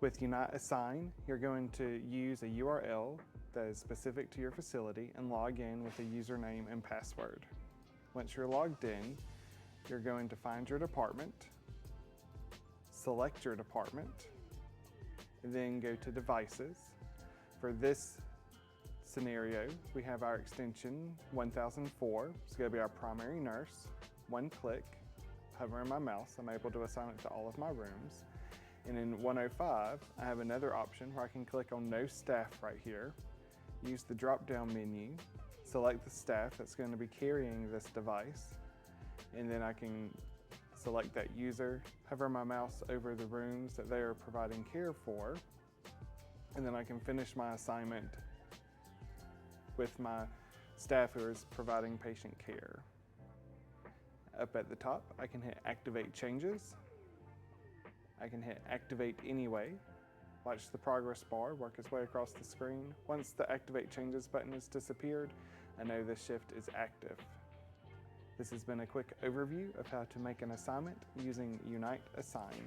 With Unite Assign, you're going to use a URL that is specific to your facility and log in with a username and password. Once you're logged in, you're going to find your department, select your department, and then go to Devices. For this scenario, we have our extension 1004. It's going to be our primary nurse. One click, hovering my mouse, I'm able to assign it to all of my rooms. And in 105, I have another option where I can click on No Staff right here, use the drop-down menu, select the staff that's going to be carrying this device, and then I can select that user, hover my mouse over the rooms that they are providing care for, and then I can finish my assignment with my staff who is providing patient care. Up at the top, I can hit Activate Changes. I can hit Activate Anyway. Watch the progress bar work its way across the screen. Once the Activate Changes button has disappeared, I know this shift is active. This has been a quick overview of how to make an assignment using Unite Assign.